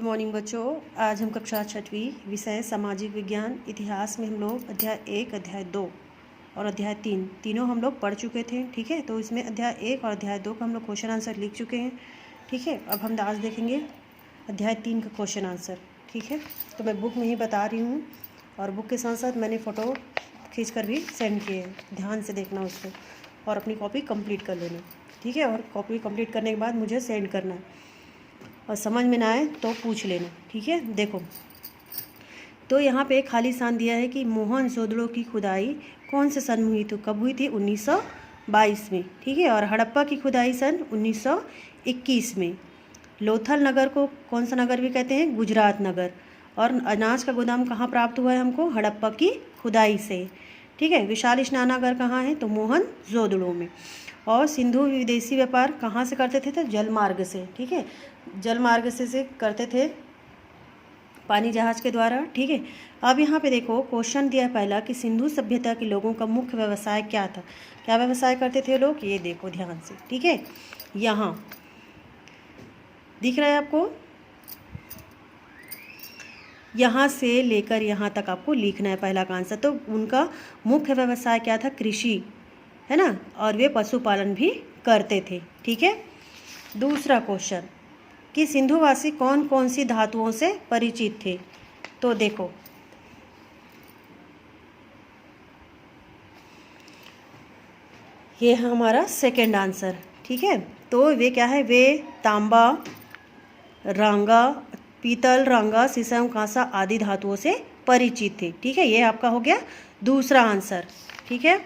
Good morning बच्चों। आज हम कक्षा छठवीं विषय सामाजिक विज्ञान इतिहास में हम लोग अध्याय 1, अध्याय 2 और अध्याय 3 तीनों हम लोग पढ़ चुके थे। ठीक है, तो इसमें अध्याय 1 और अध्याय 2 का हम लोग क्वेश्चन आंसर लिख चुके हैं। ठीक है, अब हम आज देखेंगे अध्याय 3 का क्वेश्चन आंसर। ठीक है, तो मैं बुक में ही बता रही हूँ और बुक के साथ साथ मैंने फ़ोटो खींच कर भी सेंड किए हैं। ध्यान से देखना उसको और अपनी कॉपी कंप्लीट कर लेना। ठीक है, और कॉपी कंप्लीट करने के बाद मुझे सेंड करना है और समझ में ना आए तो पूछ लेना। ठीक है, देखो तो यहाँ पे खाली स्थान दिया है कि मोहनजोदड़ो की खुदाई कौन से सन में हुई थी, कब हुई थी, 1922 में। ठीक है, और हड़प्पा की खुदाई सन 1921 में। लोथल नगर को कौन सा नगर भी कहते हैं, गुजरात नगर। और अनाज का गोदाम कहाँ प्राप्त हुआ है हमको, हड़प्पा की खुदाई से। ठीक है, विशाल स्नानागार कहाँ है, तो मोहनजोदड़ो में। और सिंधु विदेशी व्यापार कहाँ से करते थे, तो जल मार्ग से। ठीक है, जल मार्ग से करते थे, पानी जहाज के द्वारा। ठीक है, अब यहाँ पे देखो क्वेश्चन दिया है पहला कि सिंधु सभ्यता के लोगों का मुख्य व्यवसाय क्या था, क्या व्यवसाय करते थे लोग, ये देखो ध्यान से। ठीक है, यहाँ दिख रहा है आपको, यहाँ से लेकर यहाँ तक आपको लिखना है पहला का आंसर। तो उनका मुख्य व्यवसाय क्या था, कृषि है ना, और वे पशुपालन भी करते थे। ठीक है, दूसरा क्वेश्चन कि सिंधुवासी कौन कौन सी धातुओं से परिचित थे, तो देखो ये है हमारा सेकंड आंसर। ठीक है, तो वे क्या है, वे तांबा, रांगा, पीतल, रांगा, शीशम, कांसा आदि धातुओं से परिचित थे। ठीक है, ये आपका हो गया दूसरा आंसर। ठीक है,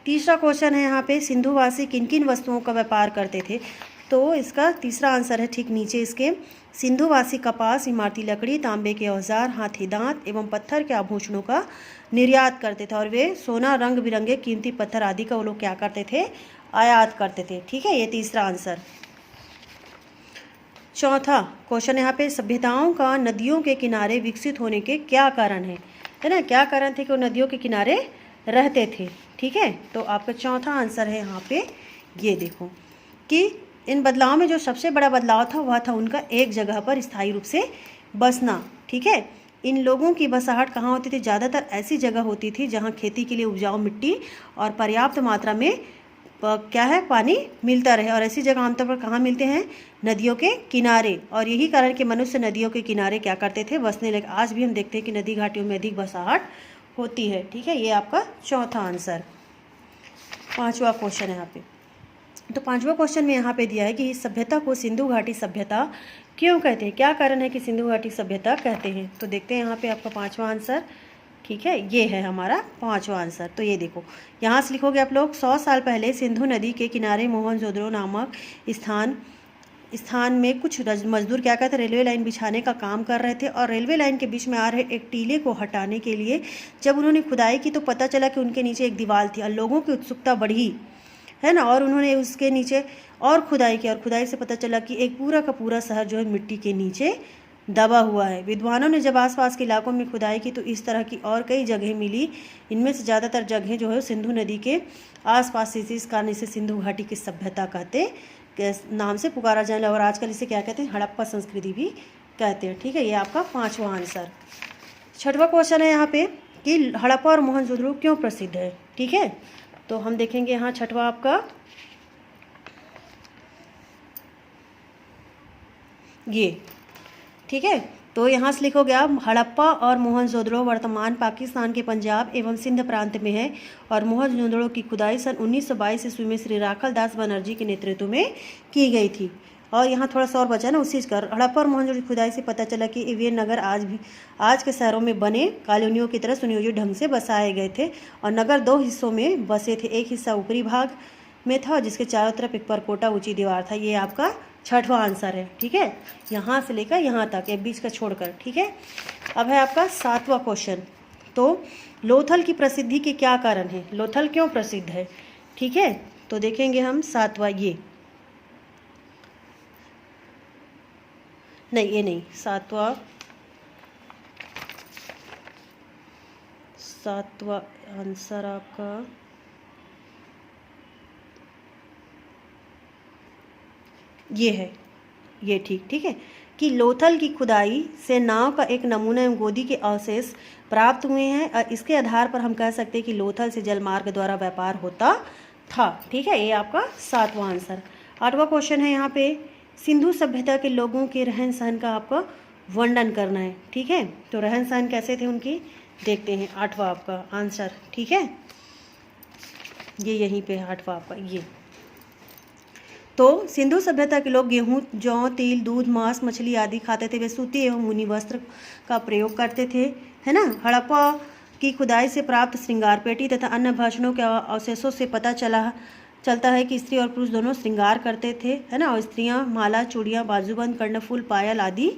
तीसरा क्वेश्चन है यहाँ पे, सिंधुवासी किन किन वस्तुओं का व्यापार करते थे, तो इसका तीसरा आंसर है ठीक नीचे इसके, सिंधुवासी कपास, इमारती लकड़ी, तांबे के औजार, हाथी दांत एवं पत्थर के आभूषणों का निर्यात करते थे। और वे सोना, रंग बिरंगे कीमती पत्थर आदि का वो लोग क्या करते थे, आयात करते थे। ठीक है, ये तीसरा आंसर। चौथा क्वेश्चन यहाँ पे, सभ्यताओं का नदियों के किनारे विकसित होने के क्या कारण है ना, क्या कारण थे कि वो नदियों के किनारे रहते थे। ठीक है, तो आपका चौथा आंसर है यहाँ पे, ये देखो कि इन बदलाव में जो सबसे बड़ा बदलाव था वह था उनका एक जगह पर स्थायी रूप से बसना। ठीक है, इन लोगों की बसाहट कहाँ होती थी, ज़्यादातर ऐसी जगह होती थी जहाँ खेती के लिए उपजाऊ मिट्टी और पर्याप्त मात्रा में क्या है, पानी मिलता रहे। और ऐसी जगह आमतौर पर कहाँ मिलते हैं, नदियों के किनारे। और यही कारण कि मनुष्य नदियों के किनारे क्या करते थे, बसने लगे। आज भी हम देखते हैं कि नदी घाटियों में अधिक बसाहट होती है। ठीक है, ये आपका चौथा आंसर। पांचवा क्वेश्चन है यहाँ पे, तो पांचवा क्वेश्चन में यहाँ पे दिया है कि इस सभ्यता को सिंधु घाटी सभ्यता क्यों कहते हैं, क्या कारण है कि सिंधु घाटी सभ्यता कहते हैं, तो देखते हैं यहाँ पे आपका पांचवा आंसर। ठीक है, ये है हमारा पांचवा आंसर। तो ये देखो यहाँ से लिखोगे आप लोग, 100 साल पहले सिंधु नदी के किनारे मोहनजोदड़ो नामक स्थान में कुछ मजदूर क्या कहते हैं, रेलवे लाइन बिछाने का काम कर रहे थे। और रेलवे लाइन के बीच में आ रहे एक टीले को हटाने के लिए जब उन्होंने खुदाई की तो पता चला कि उनके नीचे एक दीवार थी। और लोगों की उत्सुकता बढ़ी है ना, और उन्होंने उसके नीचे और खुदाई की, और खुदाई से पता चला कि एक पूरा का पूरा शहर जो है मिट्टी के नीचे दबा हुआ है। विद्वानों ने जब आसपास के इलाकों में खुदाई की तो इस तरह की और कई जगह मिली। इनमें से ज़्यादातर जगह जो है सिंधु नदी के आसपास से, इस कारण इसे सिंधु घाटी की सभ्यता कहते के नाम से पुकारा जाने लगा। और आजकल इसे क्या कहते हैं, हड़प्पा संस्कृति भी कहते हैं। ठीक है, ये आपका पांचवा आंसर। छठवां क्वेश्चन है यहाँ पे कि हड़प्पा और मोहनजोदड़ो क्यों प्रसिद्ध है। ठीक है, तो हम देखेंगे यहाँ छठवां आपका ये। ठीक है, तो यहाँ से लिखोगे आप, हड़प्पा और मोहनजोदड़ो वर्तमान पाकिस्तान के पंजाब एवं सिंध प्रांत में है। और मोहनजोदड़ो की खुदाई सन 1922 ईस्वी में श्री राखल दास बनर्जी के नेतृत्व में की गई थी। और यहाँ थोड़ा सा और बचा ना उसी का, हड़प्पा और मोहनजोदड़ो की खुदाई से पता चला कि वे नगर आज के शहरों में बने कॉलोनियों की तरह सुनियोजित ढंग से बसाए गए थे। और नगर 2 हिस्सों में बसे थे, एक हिस्सा ऊपरी भाग में था जिसके चारों तरफ एक परकोटा ऊंची दीवार था। ये आपका छठवां आंसर है। ठीक है, यहाँ से लेकर यहाँ तक, एक बीच का छोड़कर। ठीक है, अब है आपका सातवां क्वेश्चन, तो लोथल की प्रसिद्धि के क्या कारण है, लोथल क्यों प्रसिद्ध है। ठीक है, तो देखेंगे हम सातवां, ये नहीं, ये नहीं, सातवां आंसर आपका ये है, ये ठीक है कि लोथल की खुदाई से नाव का एक नमूना एवं गोदी के अवशेष प्राप्त हुए हैं और इसके आधार पर हम कह सकते हैं कि लोथल से जलमार्ग द्वारा व्यापार होता था। ठीक है, ये आपका 7वां आंसर। 8वां क्वेश्चन है यहाँ पे, सिंधु सभ्यता के लोगों के रहन सहन का आपका वर्णन करना है। ठीक है, तो रहन सहन कैसे थे उनकी देखते हैं। 8वां आपका आंसर। ठीक है, ये यहीं पे 8वां आपका ये। तो सिंधु सभ्यता के लोग गेहूं, जौ, तिल, दूध, मांस, मछली आदि खाते थे। वे सूती एवं ऊनी वस्त्र का प्रयोग करते थे, है ना। हड़प्पा की खुदाई से प्राप्त श्रृंगार पेटी तथा अन्य भाषणों के अवशेषों से पता चलता है कि स्त्री और पुरुष दोनों श्रृंगार करते थे, है ना। और स्त्रियां माला, चूड़ियाँ, बाजूबंद, कर्णफूल, पायल आदि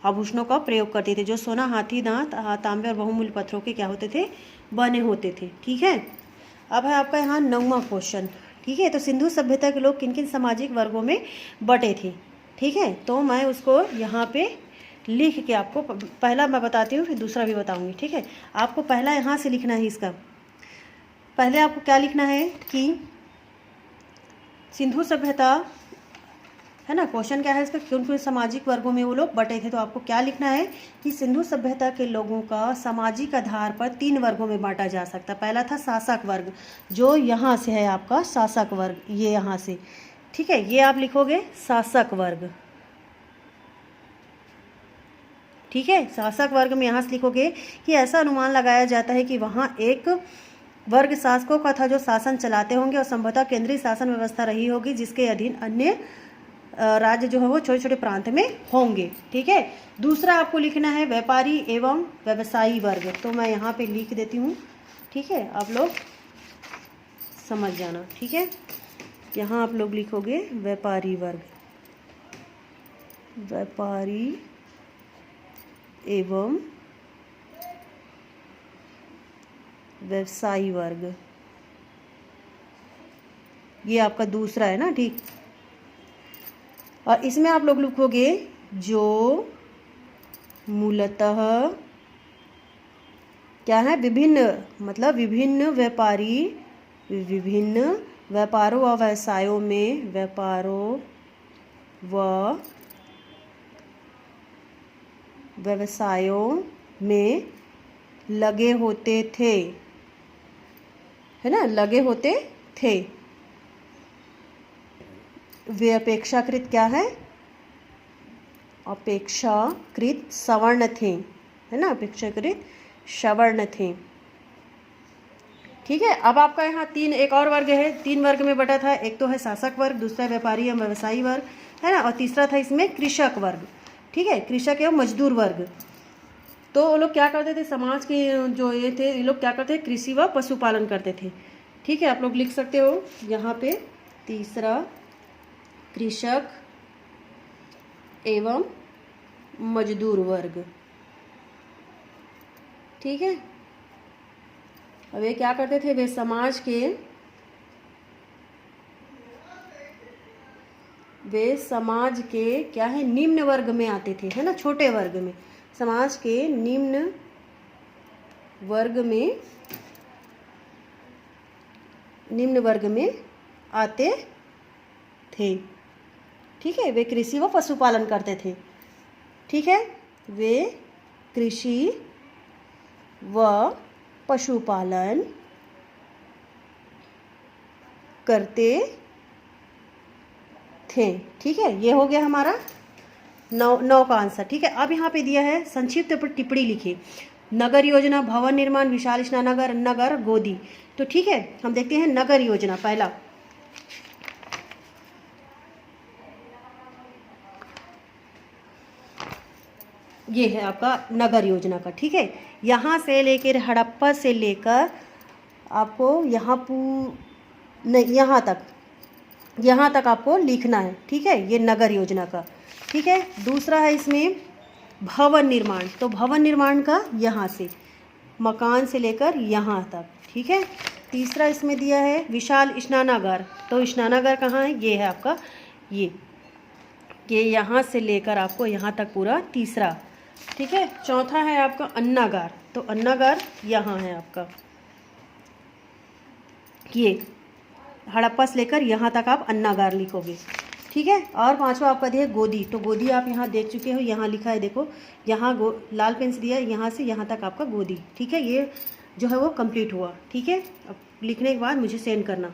आभूषणों का प्रयोग करती थी जो सोना, हाथी दांत, तांबे और बहुमूल्य पत्थरों के क्या होते थे, बने होते थे। ठीक है, अब है आपका यहाँ 9वां क्वेश्चन। ठीक है, तो सिंधु सभ्यता के लोग किन किन सामाजिक वर्गों में बटे थे। ठीक है, तो मैं उसको यहाँ पे लिख के आपको पहला मैं बताती हूँ, फिर दूसरा भी बताऊँगी। ठीक है, आपको पहला यहाँ से लिखना है। इसका पहले आपको क्या लिखना है कि सिंधु सभ्यता, है ना, क्वेश्चन क्या है इसका, किन किन सामाजिक वर्गों में वो लोग बटे थे। तो आपको क्या लिखना है कि सिंधु सभ्यता के लोगों का सामाजिक आधार पर 3 वर्गों में बांटा जा सकता है। पहला था शासक वर्ग, जो यहाँ से है आपका शासक वर्ग, ये यहाँ से। ठीक है, ये आप लिखोगे शासक वर्ग। ठीक है, शासक वर्ग में यहाँ से लिखोगे कि ऐसा अनुमान लगाया जाता है कि वहाँ एक वर्ग शासकों का था जो शासन चलाते होंगे और संभवतः केंद्रीय शासन व्यवस्था रही होगी जिसके अधीन अन्य राज्य जो है वो छोटे छोटे प्रांत में होंगे। ठीक है, दूसरा आपको लिखना है व्यापारी एवं व्यवसायी वर्ग। तो मैं यहाँ पे लिख देती हूँ। ठीक है, आप लोग समझ जाना। ठीक है, यहाँ आप लोग लिखोगे व्यापारी वर्ग, व्यापारी एवं व्यवसायी वर्ग, ये आपका दूसरा है ना। ठीक, और इसमें आप लोग लिखोगे जो मूलतः क्या है, विभिन्न, मतलब विभिन्न व्यापारों व व्यवसायों में, व्यापारों व व्यवसायों में लगे होते थे, है ना, लगे होते थे। वे अपेक्षाकृत क्या है, अपेक्षाकृत सवर्ण थे, है ना, अपेक्षाकृत सवर्ण थे। ठीक है, अब आपका यहाँ 3 एक और वर्ग है, 3 वर्ग में बटा था। एक तो है शासक वर्ग, दूसरा व्यापारी एवं व्यवसायी वर्ग, है ना, और तीसरा था इसमें कृषक वर्ग। ठीक है, कृषक एवं मजदूर वर्ग। तो वो लोग क्या करते थे, समाज के जो ये थे, ये लोग क्या करते थे, कृषि व पशुपालन करते थे। ठीक है, आप लोग लिख सकते हो यहाँ पे तीसरा कृषक एवं मजदूर वर्ग। ठीक है, अब ये क्या करते थे, वे समाज के क्या है, निम्न वर्ग में आते थे, है ना, छोटे वर्ग में, समाज के निम्न वर्ग में आते थे। ठीक है, वे कृषि व पशुपालन करते थे। ठीक है, वे कृषि व पशुपालन करते थे। ठीक है, ये हो गया हमारा 9 का आंसर। ठीक है, अब यहाँ पे दिया है संक्षिप्त पर टिप्पणी लिखिए। नगर योजना, भवन निर्माण, विशाल स्नानागार, नगर, गोदी। तो ठीक है, हम देखते हैं नगर योजना। पहला ये है आपका नगर योजना का। ठीक है, यहाँ से लेकर हड़प्पा से लेकर आपको यहाँ तक आपको लिखना है। ठीक है, ये नगर योजना का। ठीक है, दूसरा है इसमें भवन निर्माण। तो भवन निर्माण का यहाँ से मकान से लेकर यहाँ तक। ठीक है, तीसरा इसमें दिया है विशाल स्नानागार। तो स्नानागार कहाँ है, ये है आपका ये यहाँ से लेकर आपको यहाँ तक पूरा तीसरा। ठीक है, चौथा है आपका अन्नागार। तो अन्नागार यहाँ है आपका, ये हड़प्पा से लेकर यहाँ तक आप अन्नागार लिखोगे। ठीक है। और पांचवा आपका दिया है गोदी, तो गोदी आप यहाँ देख चुके हो, यहाँ लिखा है देखो, यहाँ लाल पेन से दिया है, यहाँ से यहाँ तक आपका गोदी। ठीक है, ये जो है वो कंप्लीट हुआ। ठीक है, अब लिखने के बाद मुझे सेंड करना।